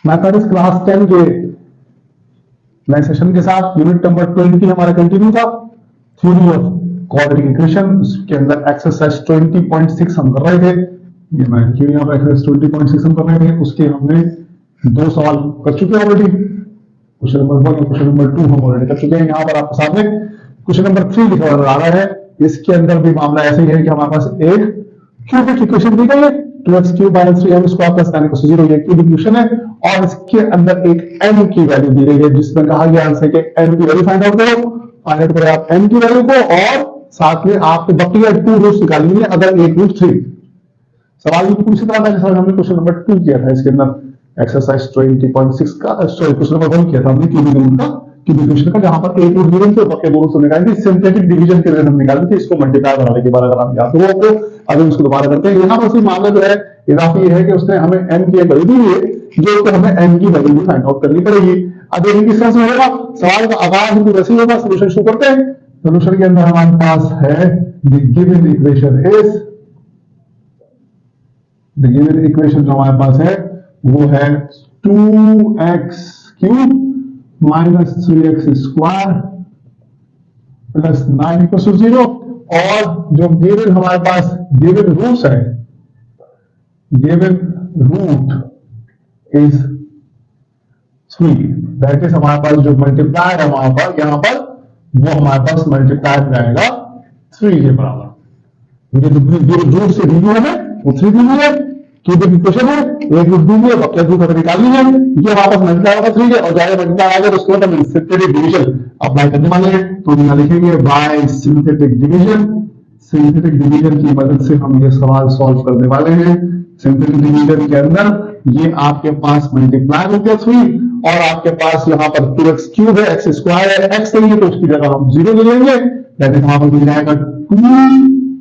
Mathematics class 10 के नए session के साथ यूनिट नंबर 20 हमारा कंटिन्यू था, थ्योरी ऑफ क्वाड्रेटिक इक्वेशन। उसके अंदर एक्सरसाइज 20.6 हम कर रहे थे। ये मैं लिखिए यहाँ पर एक्सरसाइज 20.6 हम कर रहे थे। उसके हमने 2 सवाल कर चुके हैं ऑलरेडी। क्वेश्चन नंबर 1 और क्वेश्चन नंबर 2 हम ऑलरेडी कर चुके हैं। यहाँ पर आपके सामने क्वेश्चन नंबर 3 लिखा हुआ आ रहा है। इसके अंदर भी मामला ऐसे ही है कि हमारे पास एक क्यूबिक इक्वेशन दी गई है, 2x³ - 3m² + 9 = 0। ये क्यूबिक इक्वेशन है और इसके अंदर एक n की वैल्यू दी गई है, जिसमें कहा गया है कि n की वैल्यू फाइंड आउट करो। फाइंड आउट करें आप n की वैल्यू को और साथ में आपके बकी 2 रूट्स निकालनी है, अगर 8√3। सवाल भी पूछी तरह था जैसा हमने क्वेश्चन नंबर 2 किया था। इसके अंदर एक्सरसाइज 20.6 का सॉरी क्वेश्चन नंबर 1 किया था हमने क्यूबिक इक्वेशन का, जहां पर 8√0 के बके 2 रूट्स निकालने थे। सिंथेटिक डिवीजन के लिए हम निकालने थे, इसको मल्टीप्लाई बनाने के बाद अगर आप याद हो आपको, अभी उसको दोबारा करते हैं। यहाँ पर मामला जो है इजाफी है कि उसने हमें n की वैल्यू दी है, जो कि हमें n की वैल्यू भी फाइंड आउट करनी पड़ेगी। अब ये किस तरह से होगा, सवाल का आगाज बिल्कुल वैसे ही होगा। सॉल्यूशन शुरू करते हैं। सॉल्यूशन के अंदर हमारे पास है द गिवन इक्वेशन जो हमारे पास है वो है 2x³ - 3x² + 9 = 0। और जो गिवन हमारे पास गिवन रूट्स है, given root is 3। That is हमारे पास जो मल्टीप्लायर है वहां पर यहाँ पर वो हमारे पास मल्टीप्लायर में आएगा 3 के बराबर। ये जो रूट से डी है वो 3 दी है, क्यूबिक इक्वेशन है, एक रूट दी है, बकिया रूट हमें निकालनी है। ये वापस मल्टीप्लाई होगा 3 के और जाएगा मल्टीप्लाई आएगा, तो उसके बाद हम सिंथेटिक डिवीजन अप्लाई करने वाले हैं। तो यहाँ लिखेंगे bye synthetic division. Synthetic division की मदद से हम ये सवाल सॉल्व करने वाले हैं। सिंथेटिक डिवीजन के अंदर ये आपके पास मल्टीप्लाई हो गया 3 और आपके पास यहाँ पर 2x³ है, x² है, x नहीं है तो उसकी जगह हम 0 ले लेंगे। दैट इज वहां पर मिल जाएगा 2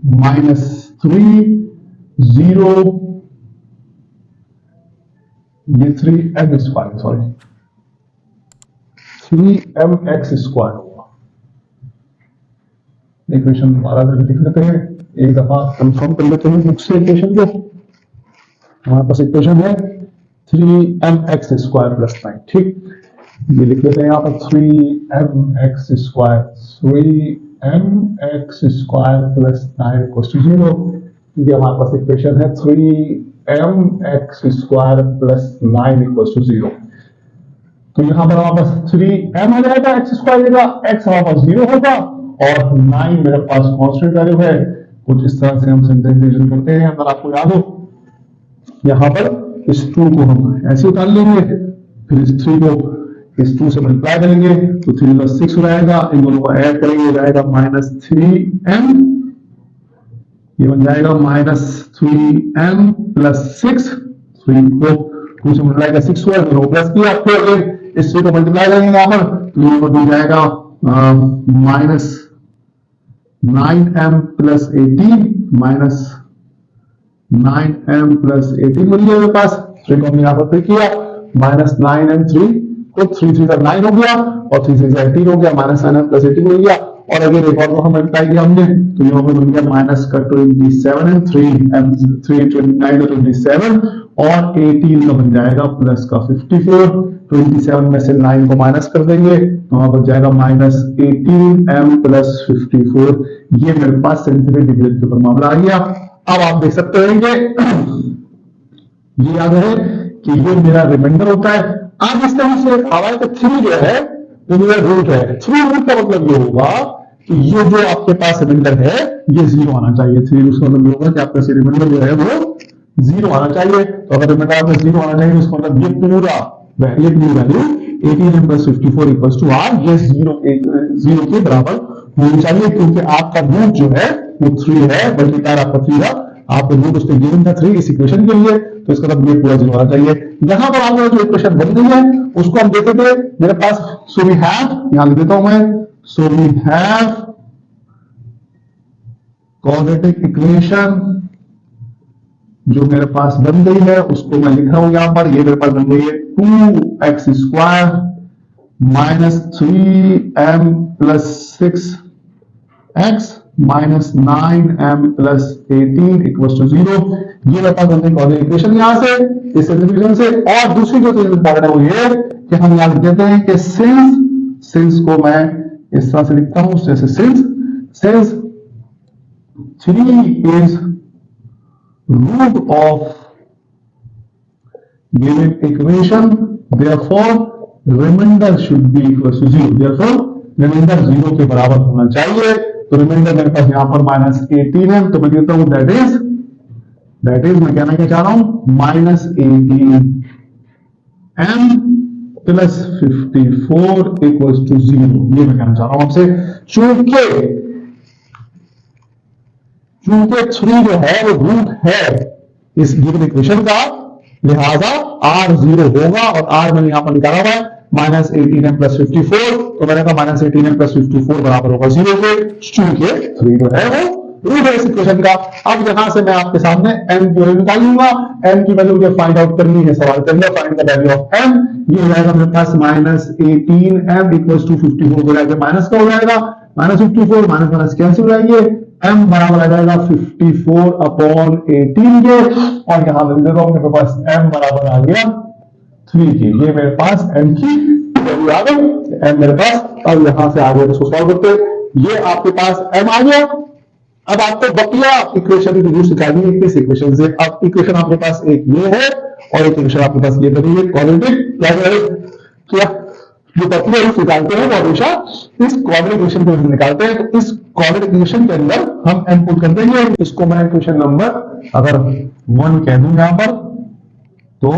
- 3 0 ये 3m² सॉरी 3mx² होगा। इक्वेशन दोबारा लिख लेते हैं, एक दफा कंफर्म कर लेते हैं बुक से इक्वेशन को। हमारे पास इक्वेशन है 3mx² + 9। ठीक, ये लिख लेते हैं यहाँ पर 3mx² + 9 = 0। ये हमारे पास इक्वेशन है 3mx² + 9 = 0। तो यहाँ पर हमारे पास 3m आ जाएगा, x² देगा, x हमारे पास 0 होगा और 9 मेरे पास कांस्टेंट वैल्यू है। कुछ इस तरह से हम सिंथेटिक डिवीजन करते हैं। अगर आपको याद हो, यहाँ पर इस 2 को हम ऐसे उतार लेंगे, फिर इस 3 को इस 2 से मल्टीप्लाई करेंगे तो 3 + 6 हो जाएगा। इन दोनों को ऐड करेंगे हो जाएगा -3m, ये बन जाएगा -3m + 6। 3 को 2 से मल्टीप्लाई का 6 हुआ, दोनों प्लस किया, फिर इस 3 को मल्टीप्लाई करेंगे यहाँ पर तो ये बन जाएगा -9m + 18 -9m + 18 मिल गया मेरे पास। 3 को हमने यहाँ पर फिर किया, -9m 3 को 3 3 = 9 हो गया और 3 3 = 18 हो गया, -9m + 18 मिल गया। और अगर एक और हम मल्टीप्लाई किया हमने तो यहाँ पर मिल गया -27m 3 29 = 27 और 18 का बन जाएगा प्लस का 54। 27 में से 9 को माइनस कर देंगे तो वहां बच जाएगा -18m + 54। ये मेरे पास सिंथेटिक डिवीजन के ऊपर मामला आ गया। अब आप देख सकते हैं कि ये याद है कि ये मेरा रिमाइंडर होता है। अब इस तरह से हमारे का 3 जो है वो मेरा रूट है। 3 रूट का मतलब ये होगा कि ये जो आपके पास रिमाइंडर है ये 0 आना चाहिए। 3 रूट का मतलब ये होगा कि आपका रिमाइंडर जो है वो 0 आना चाहिए। तो अगर रिमाइंडर आपका 0 आना चाहिए तो इसका मतलब ये पूरा वैल्यू 18m + 54 = r, ये 0 के बराबर होनी चाहिए, क्योंकि आपका रूट जो है वो 3 है, मल्टीप्लायर आपका 3 था, आपका रूट उसने गिवन था 3 इस इक्वेशन के लिए, तो इसका मतलब ये पूरा 0 आना चाहिए। यहां पर आपने जो इक्वेशन बन गई है उसको हम देखे थे मेरे पास। सो वी हैव, यहां लिख देता हूं मैं, so we have quadratic equation जो मेरे पास बन गई है उसको मैं लिख रहा हूं यहां पर। ये मेरे पास बन गई है 2x² - 3m + 6x -9m + 18 = 0। ये मेरे पास हमने कॉर्डिनेट इक्वेशन यहां से इस इक्वेशन से। और दूसरी जो चीज इंपॉर्टेंट है वो ये कि हम यहां लिख देते हैं कि सिंस को मैं इस तरह से लिखता हूं, जैसे since 3 is root of given equation, therefore remainder should be equal to 0, therefore remainder 0 के बराबर होना चाहिए। तो रिमाइंडर मेरे पास यहां पर -18 है, तो मैं कहता हूं दैट इज मैं कहना क्या चाह रहा हूं -18m + 54 = 0। ये मैं कहना चाह रहा हूं आपसे। चूंकि 3 जो है वो रूट है इस गिवन इक्वेशन का, लिहाजा r 0 होगा। और r मैंने यहां पर निकाला हुआ है -18m + 54, तो मैंने कहा -18m + 54 बराबर होगा 0 के, चूंकि 3 जो है वो रूट है इस इक्वेशन का। अब यहां से मैं आपके सामने m की वैल्यू निकालूंगा। m की वैल्यू मुझे फाइंड आउट करनी है, सवाल के अंदर find the value of m। ये हो जाएगा मेरे पास -18m = 54 हो जाएगा, माइनस का हो जाएगा -54, माइनस कैंसिल हो जाएंगे, m बराबर आ जाएगा 54/18 के। और यहां लिख देता हूं मेरे पास m बराबर आ गया 3 के। ये मेरे पास m की वैल्यू आ गई, m मेरे पास। अब यहां से आगे इसको सॉल्व करते हैं। ये आपके पास m आ गया। अब आपको बकिया इक्वेशन की यूज निकालनी है किस इक्वेशन से। अब इक्वेशन आपके पास एक ये है और एक इक्वेशन आपके पास ये बनी है क्वाड्रेटिक। क्या जो बकिया रूप निकालते हैं वो हमेशा इस क्वाड्रेटिक इक्वेशन को निकालते हैं। तो इस क्वाड्रेटिक इक्वेशन के अंदर हम m पुट कर देंगे। इसको मैं इक्वेशन नंबर अगर 1 कह दूं यहां पर, तो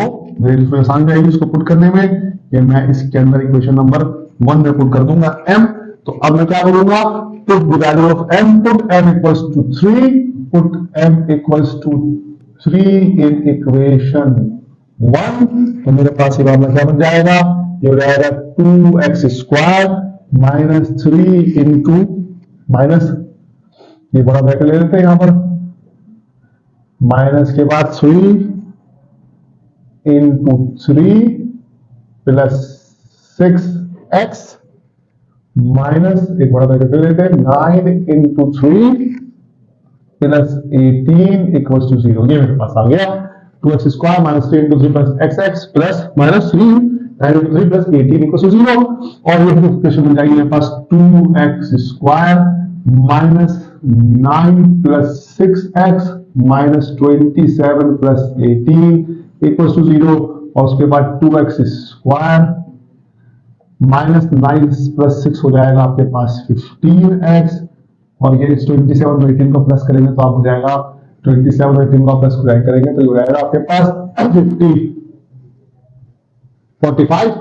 मेरी इसमें आसान रहेगी इसको पुट करने में। ये मैं इसके अंदर इक्वेशन नंबर 1 में पुट कर दूंगा m। तो अब मैं क्या करूंगा, put the value of m, put m = 3, put m = 3 in equation 1। तो मेरे पास ये मामला क्या बन जाएगा, ये हो जाएगा 2x² - 3 इंटू माइनस, ये बड़ा ब्रैकेट ले लेते हैं यहां पर, माइनस के बाद 3 इंटू 3 + 6x माइनस, एक बड़ा ब्रैकेट ले लेते हैं, 9 इंटू 3 + 18 = 0। ये मेरे पास आ गया 2x² - 3 into 3 + xx plus -3 9 into 3 + 18 = 0। और ये इक्वेशन बन जाएगी मेरे पास 2x² - 9 + 6x - 27 + 18 = 0। और उसके बाद 2x² -9 + 6 हो जाएगा आपके पास 15x। और ये 27 और 18 को प्लस करेंगे तो आप हो जाएगा 27 और 18 को प्लस करेंगे तो ये हो जाएगा आपके पास 45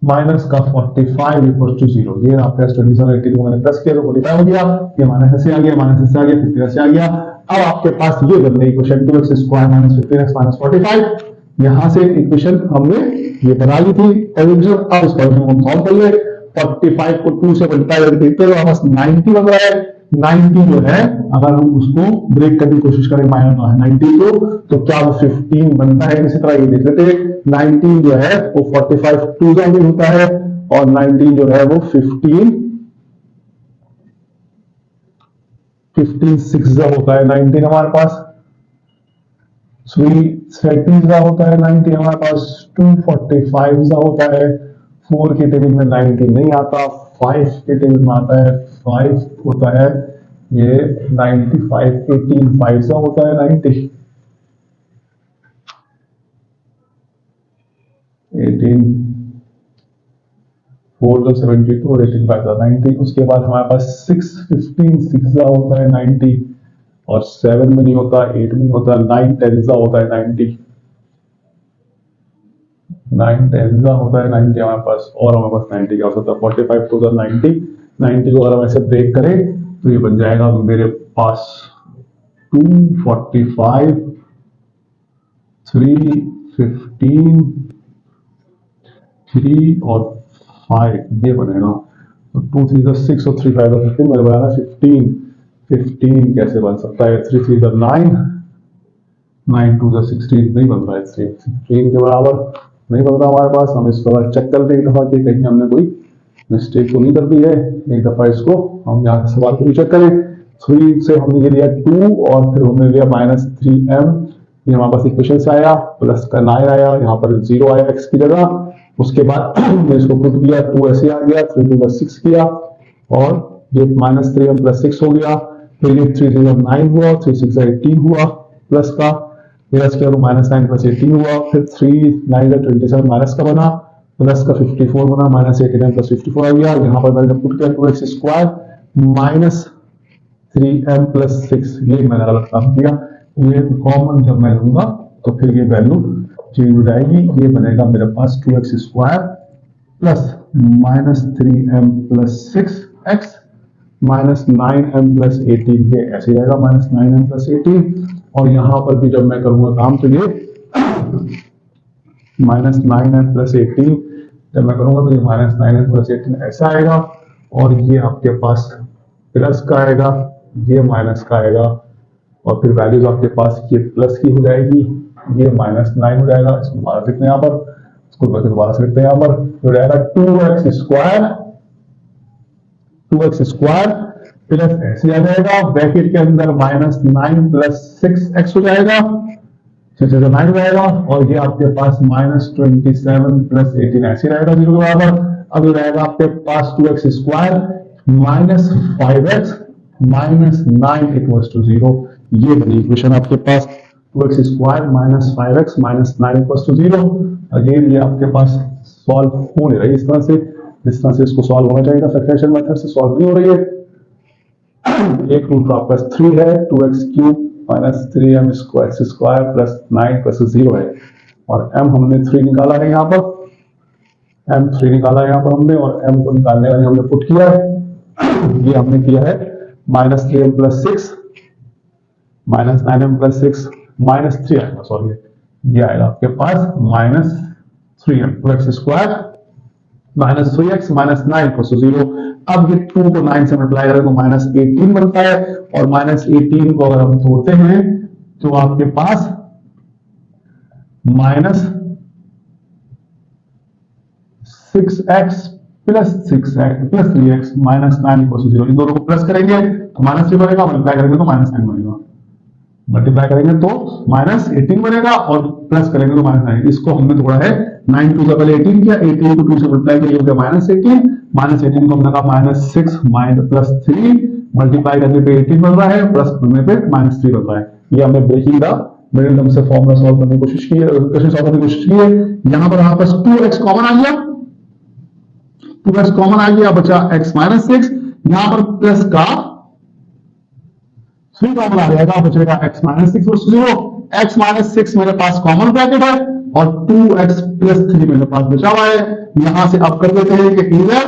माइनस का 45 = 0। ये आपके 27 और 18 को मैंने प्लस किया तो 45 हो गया, ये माइनस से आ गया, माइनस से आ गया, 15 से आ गया। अब आपके पास ये बन गई इक्वेशन 2x² - 15x - 45। यहां से इक्वेशन हमने ये बना ली थी। अब इस इक्वेशन को हम सॉल्व कर ले। 45 को 2 से मल्टीप्लाई करके देखते हैं तो बस 90 बन रहा है। 90 जो है अगर हम उसको ब्रेक करने की कोशिश करें -90 को, तो क्या वो 15 बनता है? इसी तरह ये देख लेते हैं। 19 जो है वो 45 2 में होता है और 19 जो है वो 15 6 होता है 19 हमारे पास, 3 30 होता है 90 हमारे पास, 245 होता है, 4 के टेबल में 90 नहीं आता, 5 के टेबल में आता है 5 होता है, ये 95 18 5 होता है 90, 18 4 तो 72 और 18 5 90। उसके बाद हमारे पास 6 15 6 होता है 90 और 7 में नहीं होता, 8 में नहीं होता, 9 10 होता है 90, 9 10 होता है 90 हमारे पास। और हमारे पास 90 क्या होता है 45 टू 90। 90 को अगर हम ऐसे ब्रेक करें तो ये बन जाएगा मेरे पास 245 3 15 3 और 5 ये बनेगा। तो 2 3 6 और 3 5 15 मेरे बनेगा 15 15 कैसे बन सकता है? 3 3 9 9 2 16 नहीं बन रहा है, 16 के बराबर नहीं बन रहा हमारे पास। हम इसको चेक कर दें एक दफा कि कहीं हमने कोई मिस्टेक तो नहीं कर दी है। एक दफा इसको हम यहाँ सवाल को भी चेक करें। 3 से हमने ये लिया 2 और फिर हमने लिया -3m, ये हमारे पास इक्वेशन से आया, प्लस का 9 आया, यहाँ पर 0 आया x की जगह। उसके बाद हमने इसको पुट किया, 2 ऐसे आ गया, 3 2 6 किया और ये -3m + 6 हो गया। फिर ये 3 0 9 हुआ, 3 6 18 हुआ प्लस का, प्लस किया तो -9 + 18 हुआ, फिर 3 9 27 माइनस का बना, प्लस का 54 बना, -89 + 54 आ गया। यहाँ पर मैंने पुट किया 2x² -3m + 6, ये मैंने गलत काम किया, ये कॉमन जब मैं लूंगा तो फिर ये वैल्यू चेंज हो जाएगी, ये बनेगा मेरे पास 2x² -3m + 6x -9m + 18, ये ऐसे रहेगा -9m + 18। और यहां पर भी जब मैं करूंगा काम तो ये -9m + 18 जब मैं करूंगा तो ये -9m + 18 ऐसा आएगा, और ये आपके पास प्लस का आएगा, ये माइनस का आएगा, और फिर वैल्यूज आपके पास ये प्लस की हो जाएगी, ये -9 हो जाएगा, इसको दोबारा लिखते हैं यहाँ पर, इसको दोबारा से लिखते हैं यहाँ पर, हो जाएगा 2x² प्लस ऐसे आ जाएगा, ब्रैकेट के अंदर -9 + 6x हो जाएगा, 6 से 9 हो जाएगा, और ये आपके पास -27 + 18 ऐसे रहेगा 0 के बराबर। अब रहेगा आपके पास 2x² -5x -9 = 0, ये बनी इक्वेशन आपके पास 2x² -5x -9 = 0। अगेन ये आपके पास सॉल्व हो नहीं रही इस तरह से, जिस तरह से इसको सॉल्व होना चाहिए था, सब्ट्रैक्शन मेथड से सॉल्व नहीं हो रही है। एक रूट आपके पास 3 है, 2x³ -3m² x² + 9 + 0 है, और m हमने 3 निकाला है यहाँ पर, m3 निकाला है यहाँ पर हमने, और m को निकालने वाले हमने पुट किया है, ये हमने किया है -3m + 6 -9m + 6 -3 आएगा, सॉरी ये आएगा आपके पास -3m x² -3x -9 = 0। अब ये 2 को 9 से मल्टीप्लाई करें तो -18 बनता है, और -18 को अगर हम तोड़ते हैं तो आपके पास -6x + 6x + 3x -9 = 0, इन दोनों को प्लस करेंगे तो -3 बनेगा, मल्टीप्लाई करेंगे तो -9 बनेगा, मल्टीप्लाई करेंगे तो -18 बनेगा, और प्लस करेंगे तो -9। इसको हमने तोड़ा है, 9 2 से पहले 18 किया, 18 को 2 से मल्टीप्लाई किया, हो गया -18, -18 को हमने कहा -6 + 3, मल्टीप्लाई करने पे 18 बन रहा है, प्लस करने पे -3 बन रहा है। ये हमने ब्रेकिंग द मिडिल टर्म से फॉर्मूला सॉल्व करने की कोशिश की है, क्वेश्चन सॉल्व करने की कोशिश की है। यहां पर हमारे पास 2x कॉमन आ गया, 2x कॉमन आ गया, बचा x -6, यहां पर प्लस का 3 कॉमन आ जाएगा, बचेगा x -6 = 0, x -6 मेरे पास कॉमन ब्रैकेट है, और 2x + 3 मेरे पास बचा हुआ है। यहां से अब कर देते हैं कि इधर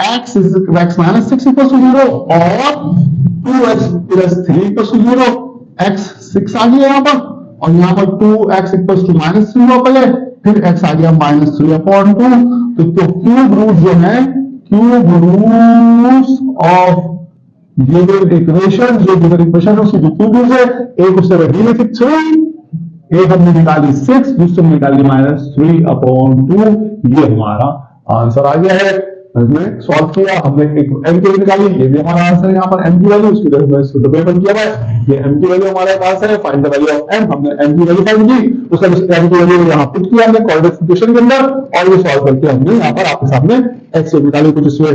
x -6 = 0 और 2x + 3 = 0, x 6 आ गया यहाँ पर, और यहाँ पर 2x = -3 हुआ पहले, फिर x आ गया -3/2। तो क्यूब रूट जो है, cube roots of given equation, जो गिवन इक्वेशन है उसकी जो क्यूब रूट्स है, एक उससे वैल्यू में 3, एक हमने निकाली 6, दूसरे में निकाली -3/2, ये हमारा आंसर आ गया है। हमने सॉल्व किया, हमने एक m की वैल्यू निकाली, ये भी हमारा आंसर है। यहाँ पर m की वैल्यू, उसकी डबल किया है, ये m की वैल्यू हमारा आंसर है। Find the value of m, हमने m की वैल्यू फाइंड की, उसका m की वैल्यू यहाँ पुट किया हमने कोऑर्डिनेट इक्वेशन के अंदर, और ये सॉल्व करके हमने यहाँ पर आपके सामने x निकाली। कुछ इसमें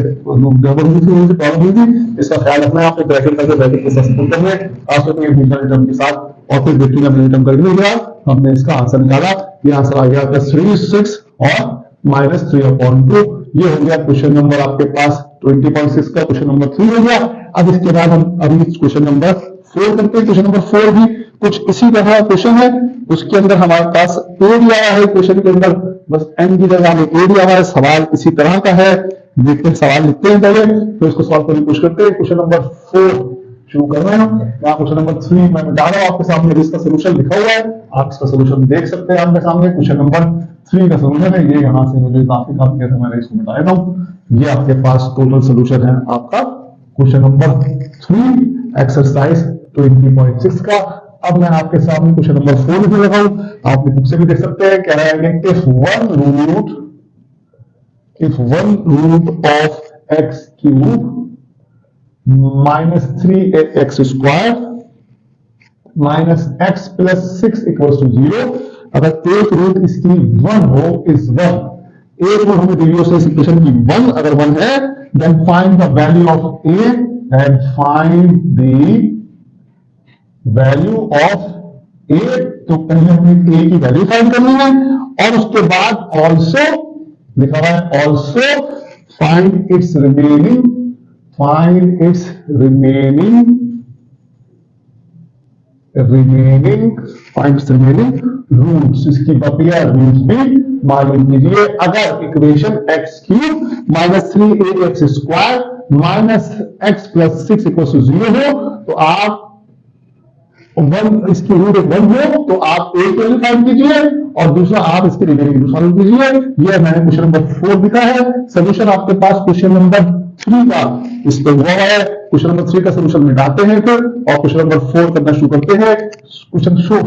गड़बड़ हुई थी, प्रॉब्लम हुई थी, इसका ख्याल रखना है आपने, ब्रैकेट करके ब्रैकेट के साथ पुट करना है, खासतौर पर बीटा टर्म के साथ, और फिर ब्रैकेट का मिडिल टर्म करके गया, हमने इसका आंसर निकाला। ये आंसर आ गया आपका 3 6 और -3/2। ये हो गया क्वेश्चन नंबर आपके पास 20.6 का क्वेश्चन नंबर 3 हो गया। अब इसके बाद हम अभी क्वेश्चन नंबर 4 करते हैं। क्वेश्चन नंबर 4 भी कुछ इसी तरह क्वेश्चन है, उसके अंदर हमारे पास ए दिया है क्वेश्चन के अंदर, बस एन की जगह हमें ए दिया हुआ है, सवाल इसी तरह का है। देखते हैं सवाल लिखते हैं पहले, तो इसको सॉल्व करने की कोशिश करते हैं। क्वेश्चन नंबर 4 शुरू कर रहे हैं। यहाँ क्वेश्चन नंबर 3 मैं बता रहा हूँ आपके सामने, जिसका सोल्यूशन लिखा हुआ है, आप इसका सोल्यूशन देख सकते हैं आपके सामने। क्वेश्चन नंबर 3 का सोल्यूशन है ये, यहाँ से मुझे काफी कैसे मैंने इसको बता देता हूँ। ये आपके पास टोटल सोल्यूशन है आपका क्वेश्चन नंबर 3 एक्सरसाइज 20.6 का। अब मैं आपके सामने क्वेश्चन नंबर 4 लिख रहा हूं, आप बुक से भी देख सकते हैं। कह रहा है कि if one root of x cube -3ax² minus x plus 6 equals to 0। अगर एक रूट इसकी 1 हो, इज 1, एक रूट हमें दी हो इक्वेशन की 1 अगर 1 है, then find the value of a and find the value of a. तो पहले हमें ए की वैल्यू फाइंड करनी है और उसके बाद ऑल्सो लिखा हुआ है, also find its remaining roots, इसकी बकिया रूट्स भी मालूम कीजिए। अगर equation x³ minus 3ax² minus x plus 6 equal to 0 हो, तो आप इसकी रूट 1 हो तो आप a की वैल्यू फाइंड कीजिए और दूसरा आप इसके रिमेनिंग सॉल्व कीजिए। ये मैंने क्वेश्चन नंबर 4 लिखा है। सोल्यूशन आपके पास क्वेश्चन नंबर 3 का इस पर हुआ है। क्वेश्चन नंबर 3 का सोल्यूशन मिटाते हैं फिर और क्वेश्चन नंबर 4 करना शुरू करते हैं। क्वेश्चन शुरू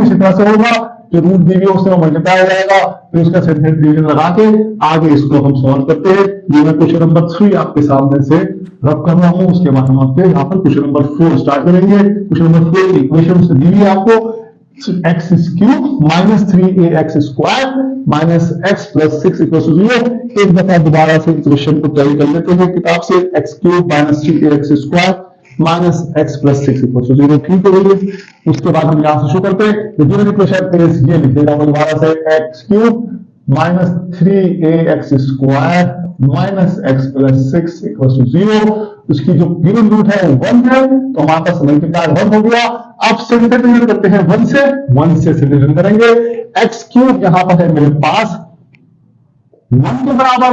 इसी तरह से होगा, जो रूट दी हुई है उससे मल्टीप्लाई हो जाएगा, फिर उसका सेंटेंस डिवीजन लगा के आगे इसको हम सॉल्व करते हैं। ये मैं क्वेश्चन नंबर 3 आपके सामने से रब कर रहा हूं, उसके बाद हम आपके यहाँ पर क्वेश्चन नंबर 4 स्टार्ट करेंगे। क्वेश्चन नंबर 4 की इक्वेशन दी हुई है आपको, x³ minus 3ax² minus x plus 6 equal to 0। एक दफा दोबारा से इक्वेशन को तैयारी कर लेते हैं किताब से, x³ minus 3ax² minus x plus 6 equal to 0। ठीक है, उसके बाद हम यहां से शुरू करते हैं। गिवन इक्वेशन इज ये लिख देगा दोबारा से, x³ minus 3ax² minus x plus 6 equal to 0। उसकी जो गिवन रूट है वो 1 है, तो हमारे पास मल्टीप्लाई 1 हो गया। अब सेंटर डिवीजन करते हैं 1 से सेंटर डिवीजन करेंगे। x³ यहां पर है मेरे पास 1 के बराबर,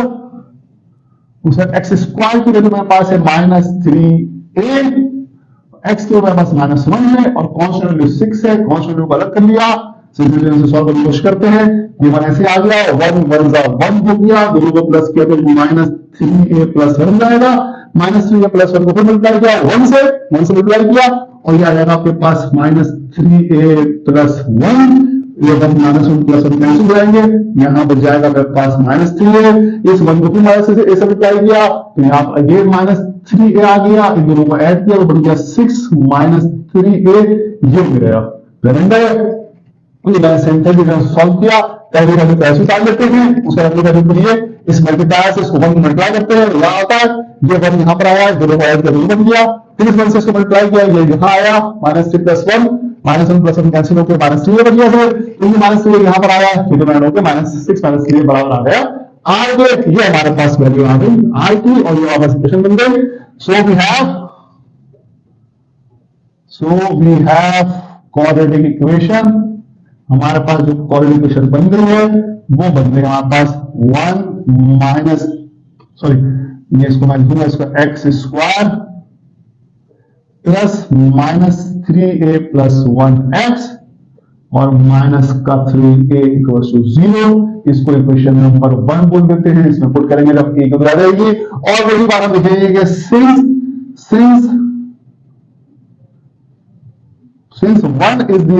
उसका x² की वैल्यू मेरे पास है माइनस 3a, x के मेरे पास माइनस 1 है और कांस्टेंट वैल्यू 6 है, कांस्टेंट वैल्यू को अलग कर लिया, सेंटर डिवीजन से सॉल्व करने की कोशिश करते हैं। ये 1 ऐसे आ गया, 1 1 हो गया, दोनों को प्लस किया तो माइनस 3a प्लस 1 जाएगा, माइनस 3a प्लस 1 को फिर मल्टीप्लाई किया 1 से मल्टीप्लाई किया और ये आ जाएगा आपके पास माइनस 3a प्लस 1। ये माइनस 1 प्लस 1 कैंसिल हो जाएंगे, यहाँ बच जाएगा मेरे पास माइनस 3a। इस 1 को भी माइनस से ए से मल्टीप्लाई किया तो यहाँ पर अगेन माइनस 3a आ गया, इन दोनों को ऐड किया तो बन गया 6 माइनस 3a, ये मिलेगा रिमाइंडर। मैंने सेंटर डिवीजन सॉल्व किया, पहले वैल्यू को ऐसे उतार लेते हैं, उसका अगली वैल्यू के लिए इस मल्टीप्लायर से इसको 1 मल्टीप्लाई करते हैं, यहाँ आता है, ये 1 यहाँ पर आया, दोनों को ऐड करके बन गया, फिर इस 1 से इसको मल्टीप्लाई किया, ये यहाँ आया minus 3 plus 1, minus 1 plus 1 cancel होकर माइनस 3 बन गया, फिर ये माइनस 3 यहाँ पर आया, फिर डिवाइड होकर माइनस 6 माइनस 3 बराबर आ गया आर के। ये हमारे पास वैल्यू आ गई आर की और ये वापस इक्वेशन बन गई। So we have quadratic equation. हमारे पास जो क्वाड्रेटिक इक्वेशन बन गई है वो बन गई हमारे पास 1 माइनस, सॉरी ये इसको मैं लिखूंगा, इसको x² plus minus 3a plus 1x और माइनस का 3a इक्वल टू 0। इसको इक्वेशन नंबर 1 बोल देते हैं, इसमें पुट करेंगे जब a की आ जाएगी। और वही बात हम लिखेंगे कि since 1 is the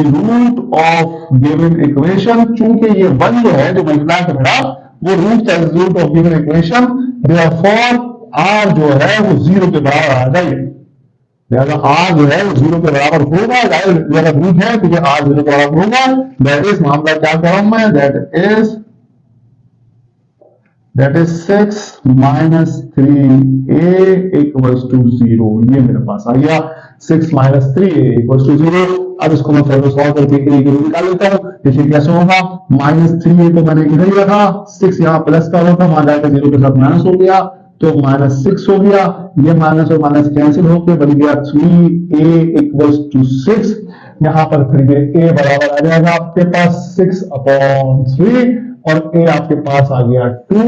root of given equation, चूंकि ये 1 जो है जो मल्टीप्लाई करेगा वो root of given equation, therefore r जो है वो 0 के बराबर आ जाएगी। लिहाजा r जो है वो 0 के बराबर होगा, अगर रूट है तो ये r 0 के बराबर होगा। दैट इज मामला क्या कर रहा हूं मैं, that is 6 minus 3a equals to 0। ये मेरे पास आ गया 6 माइनस 3a इक्वल्स टू 0। अब इसको मैं फॉर्मूला सॉल्व करके a की वैल्यू निकाल लेता हूं। देखिए कैसे होगा, माइनस 3a तो मैंने इधर ही रखा, 6 यहाँ प्लस का होता, वहां जाकर 0 के साथ माइनस हो गया तो माइनस 6 हो गया, ये माइनस और माइनस कैंसिल होकर बन गया 3a इक्वल्स टू 6। यहाँ पर फिर a बराबर आ जाएगा आपके पास 6/3 और a आपके पास आ गया 2।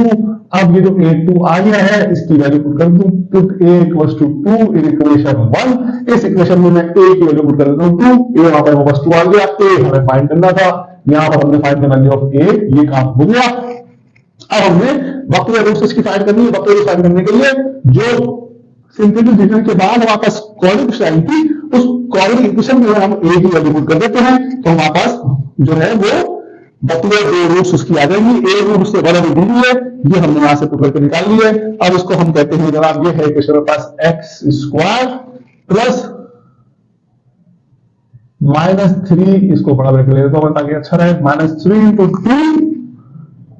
अब ये जो a2 आ गया है इसकी वैल्यू पुट कर दूं, put a equals to 2 in equation 1। इस इक्वेशन में मैं a की वैल्यू पुट कर देता हूं 2, a वहां पर वापस 2 आ गया, a हमें फाइंड करना था, यहां पर हमने फाइंड करना वैल्यू ऑफ a, ये काम हो गया। अब हमने वक्र रूट इसकी फाइंड करनी है। वक्र रूट फाइंड करने के लिए जो सिंपल डिवीजन के बाद वापस क्वाड्रेटिक आई थी, उस क्वाड्रेटिक इक्वेशन में हम a की वैल्यू पुट कर देते हैं, तो हमारे पास जो है वो बचले दो रूट्स उसकी आ जाएंगी, एक रूट उससे बड़ा दी हुई है, ये हमने यहां से पुट करके निकाल ली है। अब इसको हम कहते हैं जनाब, ये है कि मेरे पास एक्स स्क्वायर प्लस -3, इसको बड़ा करके ले लेता हूं ताकि अच्छा रहे, -3 इंटू 2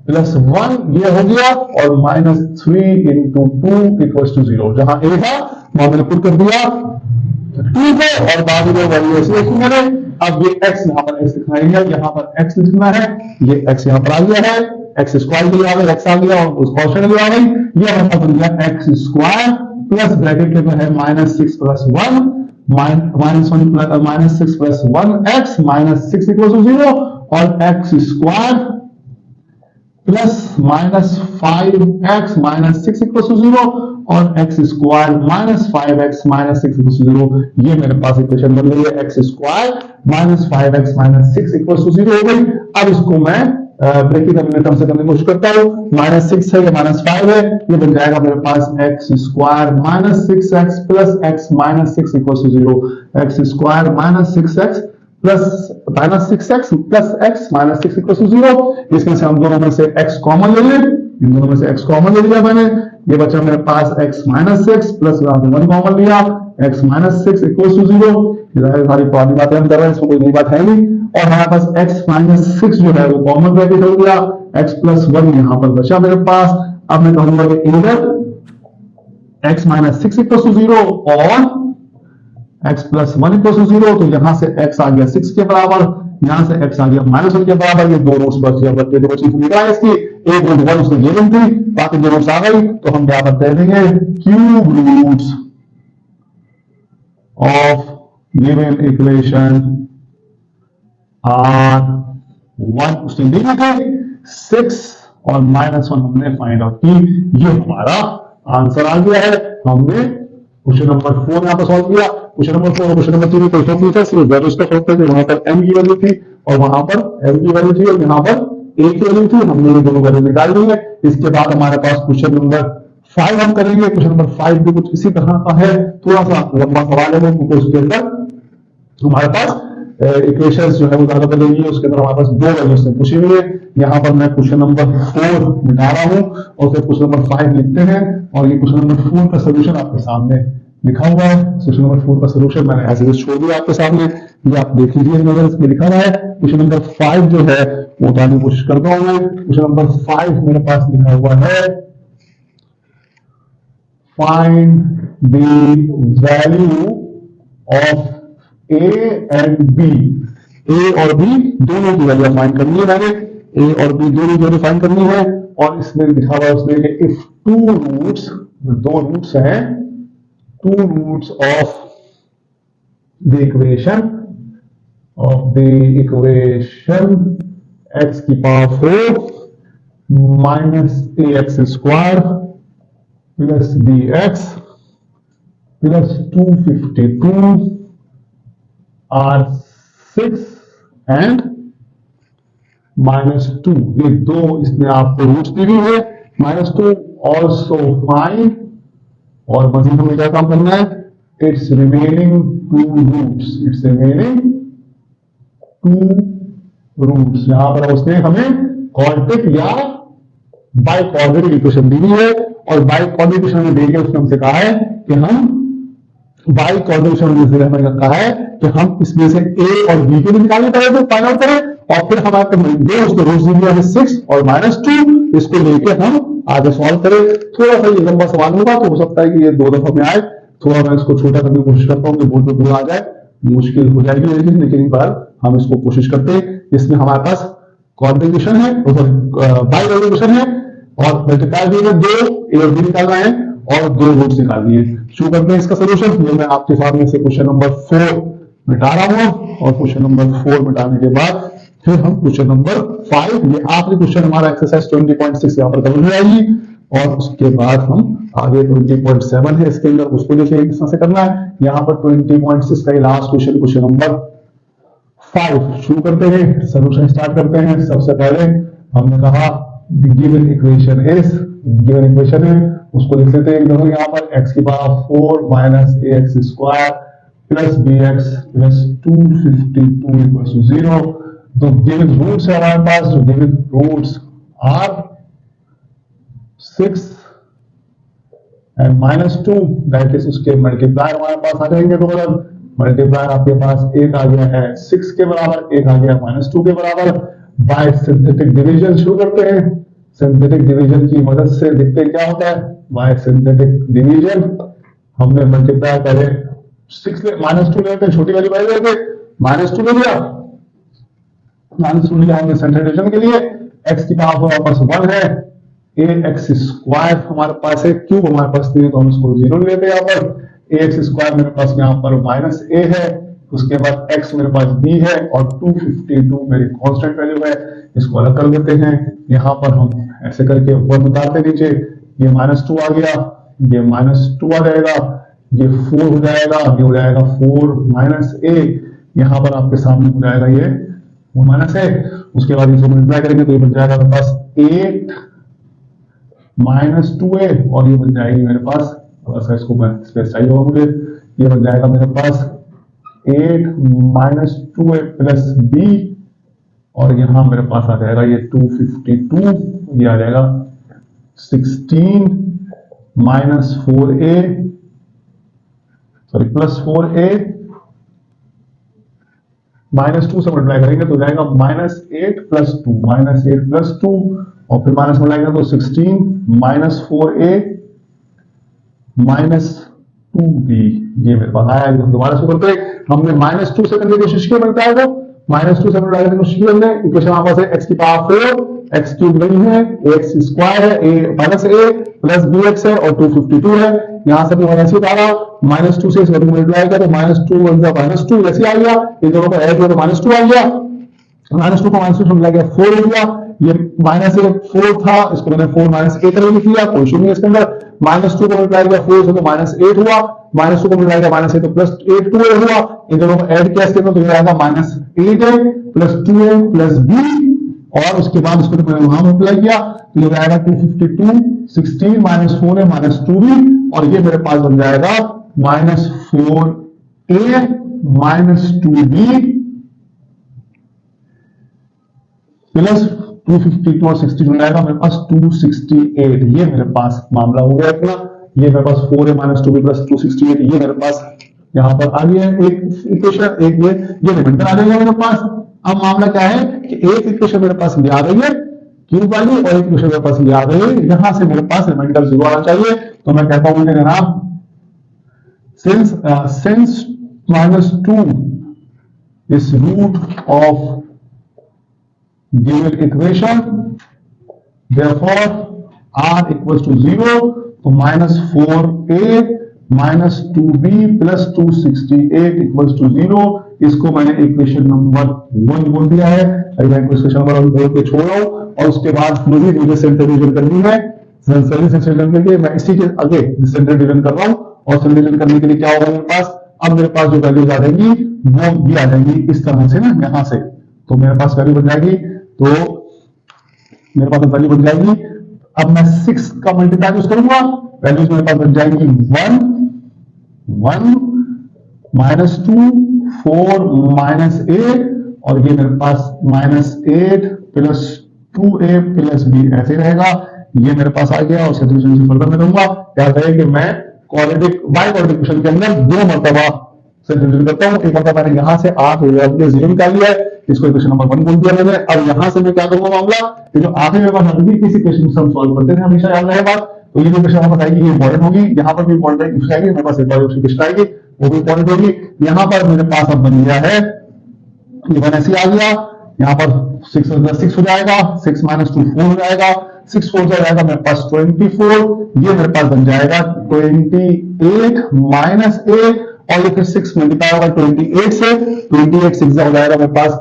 प्लस 1 ये हो गया, और -3 इंटू 2 इक्वल्स टू 0। जहां ए था वहां मैंने पुट कर दिया 2 को, और बाद में वैल्यू ऐसे लिखी मैंने। अब ये x यहाँ पर x लिखना है, यहाँ पर x लिखना है, ये x यहाँ पर आ गया है, एक्स स्क्वायर के लिए आ गया, x आ गया, और उस कॉन्स्टेंट के लिए आ गई, ये हमारा बन गया x स्क्वायर प्लस ब्रैकेट के अंदर है -6 plus 1 -6 plus 1 x -6 equal to 0, और x square plus -5x -6 equal to 0, और x square -5x -6 equal to 0। ये मेरे पास इक्वेशन बन गई है, x square -5x -6 equal to 0 हो गई। अब इसको मैं ब्रैकेट टर्म से करने की कोशिश करता हूँ, -6 है या -5 है, ये बन जाएगा मेरे पास x square -6x plus x -6 equal to 0, x square -6x plus -6x plus x -6 equal to 0। इसमें से हम दोनों में से x कॉमन ले लें, इन दोनों में से x कॉमन ले लिया मैंने, ये बचा मेरे पास x -6 प्लस 1 कॉमन लिया, x -6 इक्वल टू 0। सारी पुरानी बातें हम कर रहे हैं, इसमें कोई नई बात है नहीं, और हमारे पास x -6 जो है वो कॉमन ब्रैकेट हो गया, x प्लस 1 यहाँ पर बचा मेरे पास। अब मैं कहूंगा कि इधर x -6 इक्वल टू 0 और x प्लस 1 इक्वल टू 0, तो यहां से x आ गया 6 के बराबर, यहां से x आ गया -1 के बराबर, ये दो रूट्स बच गए, बच्चे देखो चीज निकला है इसकी, एक रूट 1 उसने गिवन थी, बाकी दो रूट्स आ गई, तो हम यहां पर कह देंगे cube roots of given equation are 1 उसने दी थे, 6 और -1 हमने फाइंड आउट की, ये हमारा आंसर आ गया है। हमने क्वेश्चन नंबर 4 यहाँ पर सॉल्व किया। क्वेश्चन नंबर 4 और क्वेश्चन नंबर 3 में कोई फर्क नहीं था, सिर्फ वैल्यूज का फर्क था कि वहां पर m की वैल्यू थी और वहां पर m की वैल्यू थी, और यहाँ पर a की वैल्यू थी, हमने ये दोनों वैल्यू निकाल दी है। इसके बाद हमारे पास क्वेश्चन नंबर 5 हम करेंगे। क्वेश्चन नंबर 5 भी कुछ इसी तरह का है, थोड़ा सा लंबा सवाल है क्योंकि उसके अंदर हमारे पास इक्वेशंस जो है वो ज्यादा बनेगी, उसके अंदर हमारे पास दो वैल्यूज से पूछी हुई है। यहाँ पर मैं क्वेश्चन नंबर 4 मिटा रहा हूँ और फिर क्वेश्चन नंबर 5 लिखते हैं, और ये क्वेश्चन नंबर 4 का सोल्यूशन आपके सामने लिखा हुआ है। क्वेश्चन नंबर 4 का सोल्यूशन मैंने ऐसे छोड़ दिया आपके सामने, ये आप देख लीजिए, नजर इसमें लिखा हुआ है। क्वेश्चन नंबर 5 जो है वो बताने की कोशिश करता हूं मैं। क्वेश्चन नंबर 5 मेरे पास लिखा हुआ है, find the value of A and B। A और B दोनों की वैल्यू फाइंड करनी है, मैंने A और B दोनों की वैल्यू फाइंड करनी है। और इसमें लिखा हुआ है उसमें कि इफ टू रूट्स, दो रूट्स हैं, two roots of the equation x की power 4 minus ax square plus bx plus 252 are 6 and -2। ये दो इसमें आपको रूट्स दी हुई है, -2 ऑल्सो फाइंड, और मजीद हमें क्या काम करना है, इट्स रिमेनिंग टू रूट्स। यहां पर उसने हमें क्वाड्रेटिक या बाई क्वाड्रेटिक इक्वेशन दी हुई है, और बाई क्वाड्रेटिक इक्वेशन में देके उसने हमसे कहा है कि हम बाई क्वाड्रेटिक इक्वेशन में हमें कहा है कि हम इसमें से a और b के लिए निकालने पड़े तो फाइंड आउट करें, और फिर हमारे दो उसको रूट्स दी हुई है 6 और -2, इसको लेके हम आगे सॉल्व करें। थोड़ा सा ये लंबा सवाल होगा, तो हो सकता है कि ये दो दफा में आए, थोड़ा मैं इसको छोटा करने की कोशिश करता हूँ कि बोर्ड पे पूरा आ जाए, मुश्किल हो जाएगी लेकिन एक बार हम इसको कोशिश करते हैं। इसमें हमारे पास क्वाड्रेटिक है, बाई क्वाड्रेटिक है, और मल्टीप्लाई भी है, दो a और b निकालना है और दो रूट्स निकालनी है। शुरू करते हैं इसका सोल्यूशन। ये मैं आपके सामने से क्वेश्चन नंबर 4 मिटा रहा हूँ, और क्वेश्चन नंबर 4 मिटाने के बाद फिर हम क्वेश्चन नंबर 5, ये आखिरी क्वेश्चन हमारा एक्सरसाइज 20.6 यहाँ पर कवर हो जाएगी, और उसके बाद हम आगे 20.7 है इसके अंदर, उसको देखिए किस तरह से करना है। यहाँ पर 20.6 का लास्ट क्वेश्चन, क्वेश्चन नंबर 5 शुरू करते हैं, सोल्यूशन स्टार्ट करते हैं। सबसे पहले हमने कहा गिवन इक्वेशन है, उसको लिख लेते हैं देखो यहाँ पर x की power 4 minus ax square plus bx plus 252 equal to 0। तो गिवन रूट्स है हमारे पास, जो given roots are 6 and -2, that is उसके मल्टीप्लायर हमारे पास आ जाएंगे। तो मतलब मल्टीप्लायर आपके पास एक आ गया है 6 के बराबर, एक आ गया -2 के बराबर। बाय सिंथेटिक डिवीजन शुरू करते हैं। सिंथेटिक डिवीजन की मदद से देखते क्या होता है। बाय सिंथेटिक डिवीजन हमने मल्टीप्लाई करे 6 -2 लेते हैं, छोटी वाली वैल्यू लेते -2 ले लिया, -2 लिया हमने सिंथेटिक डिवीजन के लिए। x की पावर हमारे पास 1 है, ax² हमारे पास है, क्यूब हमारे पास नहीं है तो हम इसको 0 लेते हैं। यहाँ पर ax² मेरे पास यहाँ पर -a है, उसके बाद x मेरे पास b है और 252 मेरी कांस्टेंट वैल्यू है। इसको अलग कर देते हैं। यहाँ पर हम ऐसे करके 1 उतारते नीचे, ये -2 आ गया, ये -2 आ जाएगा, ये 4 हो जाएगा, ये हो जाएगा 4 -a, यहाँ पर आपके सामने हो जाएगा ये वो -a। उसके बाद इसको मल्टीप्लाई करेंगे तो ये बन जाएगा मेरे पास 8 -2a और ये बन जाएगी मेरे पास, थोड़ा सा इसको स्पेस चाहिए होगा मुझे, ये बन जाएगा मेरे पास 8 -2a प्लस b और यहाँ मेरे पास आ जाएगा ये 252, ये आ जाएगा 16 -4a सॉरी प्लस 4a -2 से मल्टीप्लाई करेंगे तो जाएगा -8 प्लस 2, -8 प्लस 2 और फिर माइनस में लाएगा तो 16 -4a -2b, ये मेरे पास आया। दोबारा से करते हैं, हमने -2 से करने की कोशिश की, बनता है तो -2 से मल्टीप्लाई करने की कोशिश की हमने। इक्वेशन हमारे पास है x की पावर 4, x क्यूब नहीं है, ax² है, a प्लस bx है और 252 है। यहां से भी मैंने ऐसे उतारा, -2 से इसको मल्टीप्लाई किया तो -2 × -2 ऐसे आ गया, इन दोनों को ऐड किया तो -2 आ गया, -2 को -2 से मिला गया 4 हो गया। ये -4 था, इसको मैंने 4 -a करके लिख लिया, कोई इशू नहीं है इसके अंदर। -2 को मल्टीप्लाई किया 4 से तो -8 हुआ, -2 को मल्टीप्लाई किया -8 तो +8 2a हुआ, इन दोनों को ऐड किया इसके अंदर तो ये आएगा -8a plus 2a plus b और उसके बाद इसको तो मैंने वहां मल्टीप्लाई किया तो ये आएगा 252, 16 -4a -2b और ये मेरे पास बन जाएगा -4a -2b प्लस 252 और 60 हो जाएगा मेरे पास 268। ये मेरे पास मामला हो गया इतना, ये मेरे पास 4a -2b प्लस 268 ये मेरे पास यहाँ पर आ गया एक इक्वेशन, एक ये रिमाइंडर आ जाएगा मेरे पास। अब मामला क्या है कि एक इक्वेशन मेरे पास ये आ रही है क्यूब वाली और एक इक्वेशन मेरे पास ये आ रही है, यहां से मेरे पास रिमाइंडर 0 आना चाहिए। तो मैं कहता हूं जनाब since -2 is root of given equation, therefore r equals to 0, तो -4a -2b plus 268 equals to 0। इसको मैंने इक्वेशन नंबर 1 बोल दिया है, मैं इक्वेशन नंबर 1 बोल के छोड़ रहा हूं और उसके बाद मुझे सेंटर डिवीजन करनी है। सेंटर डिवीजन के लिए मैं इसी के आगे सेंटर डिवीजन कर रहा हूं और सेंटर डिवीजन करने के लिए क्या होगा मेरे पास, अब मेरे पास जो वैल्यूज आ जाएंगी वो भी आ जाएंगी इस तरह से ना, यहां से तो मेरे पास वैल्यू बन जाएगी, तो मेरे पास वैल्यू बन जाएगी। अब मैं 6 का मल्टीप्लाई यूज करूंगा, वैल्यूज मेरे पास बन जाएंगी 1 -2 4 -8 और ये मेरे पास -8 प्लस 2a प्लस b ऐसे रहेगा, ये मेरे पास आ गया। और सब्स्टिट्यूशन से फर्दर मैं दूंगा क्या है कि मैं क्वाड्रेटिक बाय क्वाड्रेटिक इक्वेशन के अंदर 2 मर्तबा सब्स्टिट्यूशन करता हूं। एक मर्तबा मैंने यहां से 8 0 निकाल लिया है, इसको इक्वेशन नंबर 1 बोल दिया मैंने। अब यहां से मैं क्या करूंगा मामला, ये जो आगे मेरे पास आती है किसी इक्वेशन को हम सॉल्व करते हैं हमेशा याद रहे बात, तो ये जो इक्वेशन हमें बताएगी ये इंपॉर्टेंट होगी, यहां पर भी इंपॉर्टेंट इक्वेशन आएगी, मेरे पास एक और इक्वेशन आएगी वो भी इंपॉर्टेंट होगी। यहां पर मेरे पास अब बन गया है ये 1 ऐसे आ गया, यहाँ पर 6 हो जाएगा, 6 -2 4 हो जाएगा, 6 4 जाएगा मेरे पास 24, ये मेरे पास बन जाएगा 28 -a और ये फिर 6 मल्टीप्लाई होगा 28 से, 28 6 हो जाएगा मेरे पास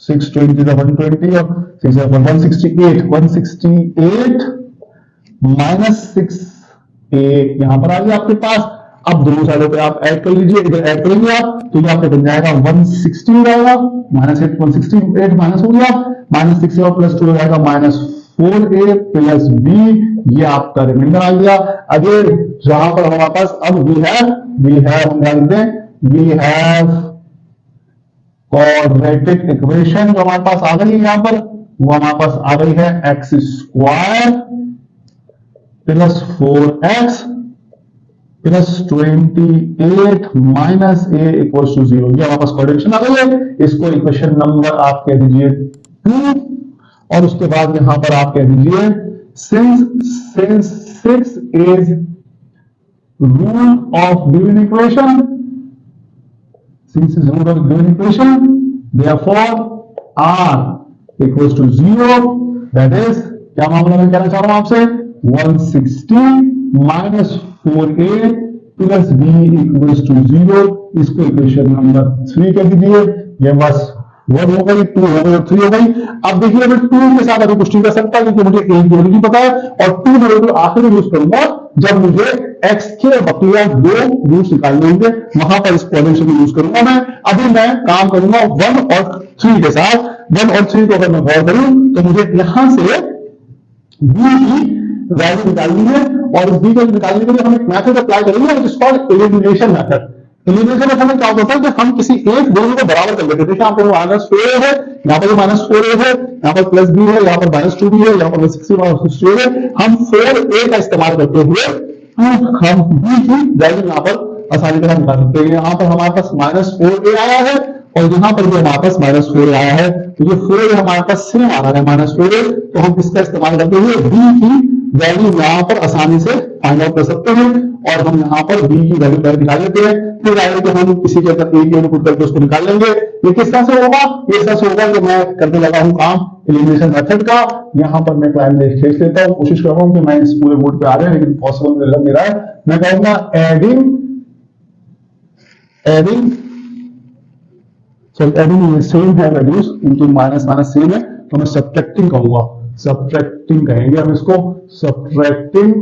6 20 120 और 6 168 -6a यहां पर आ गया आपके पास। अब दोनों साइडों पे आप ऐड कर लीजिए, इधर ऐड करेंगे आप तो ये आपको बन जाएगा 160 हो जाएगा, -8 168 माइनस हो गया, -6 और +2 हो जाएगा -4a प्लस b, ये आपका रिमाइंडर आ गया। अगर जहां पर हमारे पास अब वी हैव हम ध्यान दें वी हैव क्वाड्रेटिक इक्वेशन जो हमारे पास आ गई है यहां पर, वो हमारे पास आ गई है x square plus 4x plus 28 minus a equal to 0। ये हमारे पास क्वाड्रेटिक आ गई है। इसको इक्वेशन नंबर आप कह दीजिए 2, और उसके बाद यहां पर आप कह दीजिए since 6 is rule of given equation, since is rule of given equation, therefore r equals to 0, that is क्या मामला मैं कहना चाह रहा हूं आपसे 160 minus 4a plus b equals to 0। इसको इक्वेशन नंबर 3 कह दीजिए। ये बस 1 हो गई, 2 हो गई और 3 हो गई। अब देखिए मैं 2 के साथ अभी कुछ नहीं कर सकता क्योंकि मुझे एक वैल्यू नहीं पता है, और 2 वैल्यू को आखिर यूज करूंगा जब मुझे x के बकिया 2 रूट्स निकालने होंगे, वहां पर इस पोटेंशियल को यूज करूंगा मैं। अभी मैं काम करूंगा 1 और 3 के साथ। 1 और 3 को अगर मैं गौर करूं तो मुझे यहां से b की वैल्यू निकालनी है, और इस b को निकालने के लिए हम एक मेथड अप्लाई करेंगे which is called elimination method. Elimination method में क्या होता है कि हम किसी एक वैल्यू को बराबर कर लेते हैं। देखिए यहाँ पर -4a है, यहाँ पर -4a है, यहाँ पर प्लस b है, यहाँ पर -2b है, यहाँ पर 60 है। हम 4a का इस्तेमाल करते हुए हम b की वैल्यू यहाँ पर आसानी से निकाल सकते हैं। यहाँ पर हमारे पास -4a आया है और यहाँ पर भी हमारे पास -4a आया है, तो ये 4a हमारे पास सेम आ रहा है -4a, तो हम इसका इस्तेमाल करते हुए b की वैल्यू यहाँ पर आसानी से फाइंड आउट कर सकते हैं, और हम यहाँ पर b की वैल्यू पहले निकाल लेते हैं, फिर वैल्यू को हम किसी के अंदर a की वैल्यू पुट करके उसको निकाल लेंगे। ये किस तरह से होगा? ये इस तरह से होगा कि मैं करने लगा हूँ काम एलिमिनेशन मेथड का। यहाँ पर मैं क्लाइंट खींच लेता हूँ, कोशिश कर रहा हूँ कि मैं इस पूरे बोर्ड पे आ रहे हैं, लेकिन पॉसिबल लग नहीं रहा है। मैं कहूंगा एडिंग सेम है वैल्यूज, इनकी माइनस माइनस सेम है, तो मैं सब्ट्रैक्टिंग कहूंगा, सब्ट्रैक्टिंग कहेंगे हम इसको, subtracting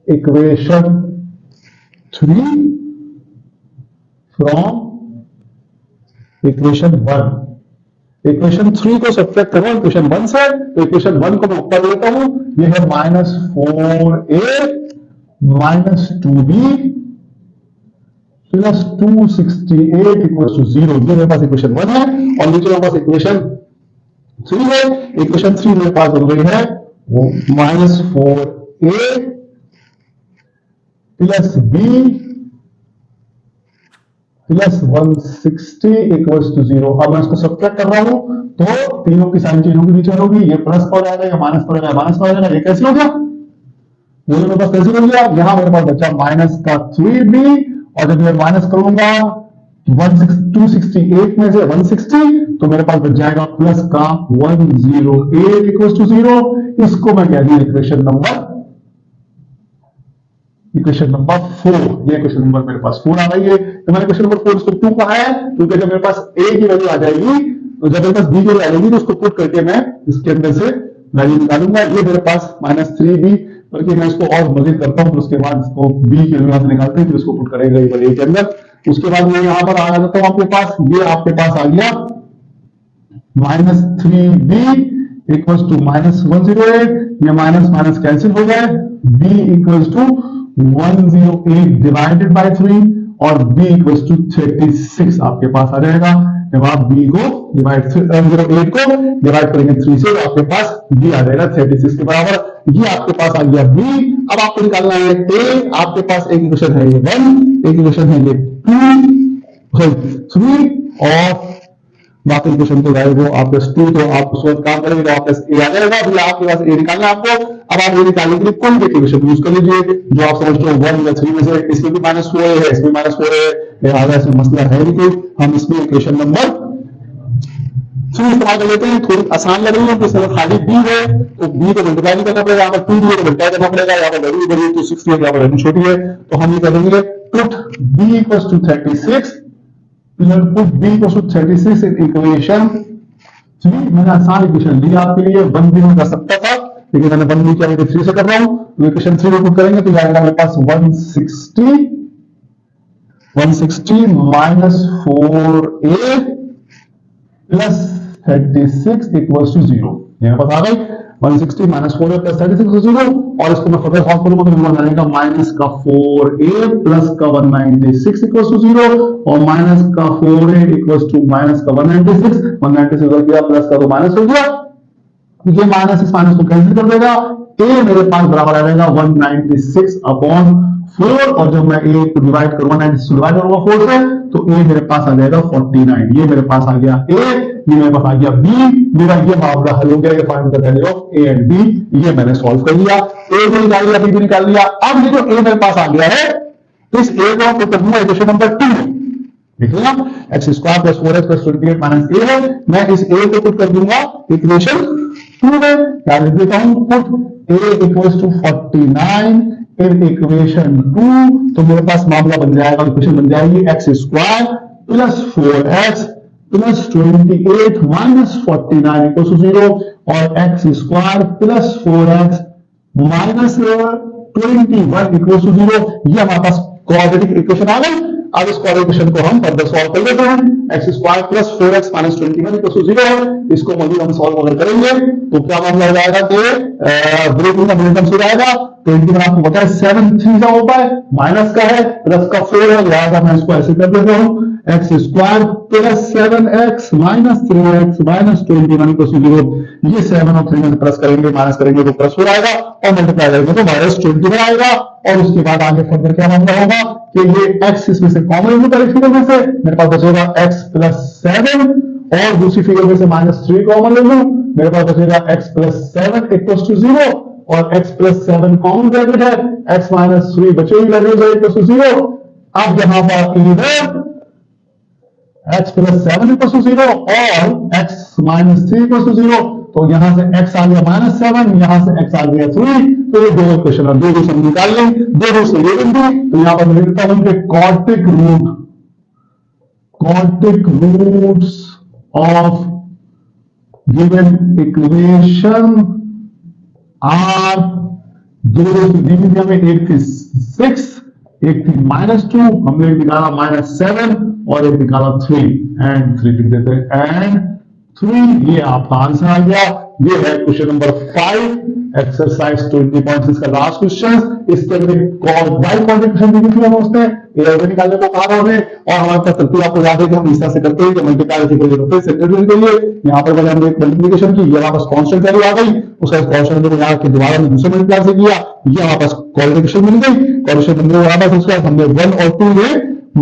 equation 3 from equation 1। Equation 3 को सब्ट्रैक्ट करो इक्वेशन 1 से, तो इक्वेशन 1 को मैं ऊपर लेता हूं, यह है -4a minus 2b plus 268 equal to 0। ये मेरे पास इक्वेशन 1 है, और नीचे मेरे पास इक्वेशन 3 है। इक्वेशन 3 मेरे पास बन गई है वो -4a plus b plus 160 equals to 0। अब मैं इसको सब्ट्रैक्ट कर रहा हूं तो तीनों की साइन चेंज होगी, नीचे होगी, ये प्लस पर आ जाएगा, माइनस पर आ जाएगा, माइनस पर आ जाएगा। ये कैसे हो गया? ये मेरे पास कैसे हो गया? यहां मेरे पास बचा माइनस का 3b, और जब मैं माइनस करूंगा 268 में से 160, तो मेरे पास बच जाएगा प्लस का 108 इक्वल्स टू 0। इसको मैं कह दिया इक्वेशन नंबर 4। ये क्वेश्चन नंबर मेरे पास 4 आ गई है। तो मैंने क्वेश्चन नंबर 4 इसको 2 कहा है क्योंकि जब मेरे पास a की वैल्यू आ जाएगी, तो जब मेरे पास b की वैल्यू आ जाएगी तो उसको पुट करके मैं इसके अंदर से वैल्यू निकालूंगा। ये मेरे पास -3b, बल्कि मैं इसको और मजीद करता हूं, उसके बाद इसको b की वैल्यू से निकालते हैं, फिर इसको पुट करेंगे a के अंदर। उसके बाद मैं यहां पर आ जाता हूं आपके पास, ये आपके पास आ गया -3b इक्वल्स टू -108, ये माइनस माइनस कैंसिल हो गए, b equals to 108 divided by 3, और b इक्वल्स टू 36 आपके पास आ जाएगा। जब आप b को डिवाइड 108 को डिवाइड करेंगे 3 से, तो आपके पास b आ जाएगा 36 के बराबर। ये आपके पास आ गया b। अब आपको निकालना है a। आपके पास एक इक्वेशन है ये 1, एक इक्वेशन है ये 3, और बाकी इक्वेशन तो जाएगा वो आप प्लस 2, तो आप उस वक्त काम करेंगे तो आप प्लस a आ जाएगा। फिर आपके पास a निकालना है आपको। अब आप a निकालने के लिए कोई भी इक्वेशन यूज कर लीजिए जो आप समझते हो 1 या 3 में से। इसमें भी -4a है, इसमें -4a है, लिहाजा इसमें मसला है नहीं कोई। हम इसमें इक्वेशन नंबर 3 इस्तेमाल कर लेते हैं। थोड़ी आसान लग रही है, इसमें खाली b है तो b को मल्टीप्लाई नहीं करना पड़ेगा, यहाँ पर 2b को मल्टीप्लाई करना पड़ेगा, यहाँ पर वैल्यू बड़ी है तो 60 है, यहाँ पर वैल्यू छोटी है, तो हम ये करेंगे put b equals to 36, put b equals to 36 in equation 3। मैंने आसान इक्वेशन ली आपके लिए, 1 भी कर सकता था, लेकिन मैंने 1 नहीं किया, मैं 3 से कर रहा हूं। इक्वेशन 3 को पुट करेंगे तो जाएगा मेरे पास 160 minus 4a plus 36 equals to 0। मेरे पास आ गई। 160 माइनस 4a प्लस 36 0, और इसको मैं फर्दर सॉल्व करूंगा तो मुझे आएगा माइनस का 4a प्लस का 196 इक्वल्स टू 0, और माइनस का 4a इक्वल्स टू माइनस का 196 हो गया, प्लस का तो माइनस हो गया, ये माइनस इस माइनस को कैंसिल कर देगा, a मेरे पास बराबर आ जाएगा 196 अपॉन 4, और जब मैं a को डिवाइड करूंगा 196 डिवाइड करूंगा 4 से तो a मेरे पास आ जाएगा 49, ये मेरे पास आ गया a, ये मेरे पास आ गया b, मेरा ये मामला हल हो गया, ये find the value of a and b, ये मैंने सॉल्व कर लिया, a भी निकाल लिया b भी निकाल लिया। अब ये जो a मेरे पास आ गया है इस a को पुट करूंगा इक्वेशन नंबर 2 में, देखिएगा x square plus 4x plus 28 minus a है, मैं इस a को पुट कर दूंगा इक्वेशन 2 में, क्या लिख देता हूं, put a equals to 49 in equation 2, तो मेरे पास मामला बन जाएगा, इक्वेशन बन जाएगी x square plus 4x plus 28 minus 49 equals to 0, और x square plus 4x minus 21 equals to 0, ये हमारे पास क्वाड्रेटिक इक्वेशन आ गई। अब इस क्वाड्रेटिक को हम फर्दर सॉल्व कर लेते हैं, x square plus 4x minus 21 equals to 0 है, इसको मजीद हम सॉल्व अगर करेंगे तो क्या मामला हो जाएगा कि ब्रेकिंग का मिनिमम हो जाएगा, 20 में आपको पता है 7 3 का होता है, माइनस का है प्लस का 4 है, लिहाजा मैं इसको ऐसे कर देता हूं, x square plus 7x minus 3x minus 21 equals to 0, ये 7 और 3 में प्लस करेंगे माइनस करेंगे तो प्लस 4 आएगा, और मल्टीप्लाई करेंगे तो माइनस 21 आएगा, और उसके बाद आगे फर्दर क्या मामला होगा कि ये x इसमें से कॉमन लेकर एक फिगर में से मेरे पास बचेगा x प्लस 7, और दूसरी फिगर में से माइनस 3 कॉमन ले लूं, मेरे पास बचेगा x प्लस 7 इक्वल्स टू 0, और x प्लस 7 कॉमन ब्रैकेट है, x माइनस 3 बचे हुई वैल्यूज है इक्वल्स टू 0। अब यहां पर इधर x प्लस 7 इक्वल्स टू 0 और x माइनस 3 इक्वल्स टू 0, तो यहां से x आ गया माइनस 7, यहां से x आ गया 3, तो ये दो इक्वेशन है, दो हम निकाल लें, दो से ये बिंदु, तो यहां पर मैं लिखता हूं कि quadratic roots of given equation are, दो दी में एक थी 6, एक थी -2, हमने एक निकाला -7 और एक निकाला 3 एंड 3 लिख देते हैं, एंड 3, ये आपका आंसर आ गया। ये है क्वेश्चन नंबर 5 एक्सरसाइज 20.6 का लास्ट क्वेश्चन। इसके अंदर बाई क्वाड्रेटिक दी थी, हम उसने एआई निकालने को कहा हमें, और हमारे पास तरतीब आपको याद है कि हम इस तरह से करते हैं कि मल्टीप्लाई के लिए होते हैं सेकेंडरी के लिए, यहां पर मैंने हमने एक मल्टीप्लिकेशन की, ये हमारे पास कांस्टेंट वैल्यू आ गई, उसका कांस्टेंट वैल्यू यहां के दोबारा में दूसरे मल्टीप्लाई से किया, ये हमारे पास क्वाड्रेटिक मिल गई, क्वाड्रेटिक मिल गई, हमारे पास उसका हमने 1 और 2 में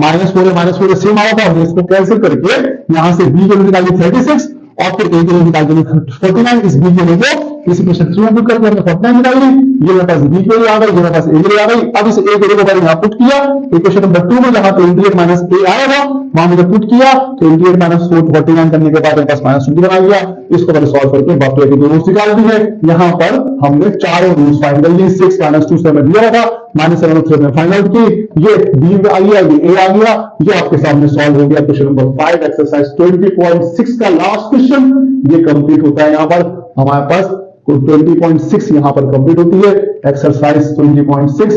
-4 सेम आया था, हमने इसको कैंसिल करके यहां से b की वैल्यू निकाली 36 और फिर a की वैल्यू निकाल दी 49, इस b की वैल्यू को इस इक्वेशन 3 में पुट करके हमने 49 निकाल ली, ये मेरे पास b की वैल्यू आ गई, ये मेरे पास a की वैल्यू आ गई। अब इस a की वैल्यू को मैंने यहां पुट किया इक्वेशन नंबर 2 में, जहां 28 माइनस a आया था वहां मैंने पुट किया, 28 माइनस 49 करने के बाद मेरे पास -20 आ गया, इसको मैंने सॉल्व करके बाकी के दो रूट्स निकाल दिए। यहां पर हमने चारों रूट्स फाइंड कर लिए, 6 -2 से मैं दिया था, -7 और 3 में फाइंड आउट की, ये b में आ गया, ये a आ गया, ये आपके सामने सॉल्व हो गया। क्वेश्चन नंबर 5 एक्सरसाइज 20.6 का लास्ट क्वेश्चन ये कंप्लीट होता है। यहां पर हमारे पास 20.6 यहां पर कंप्लीट होती है एक्सरसाइज 20.6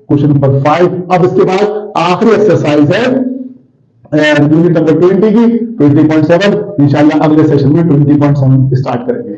क्वेश्चन नंबर 5। अब इसके बाद आखिरी एक्सरसाइज है यूनिट नंबर 20 की 20.7, इंशाल्लाह अगले सेशन में 20.7 स्टार्ट करेंगे।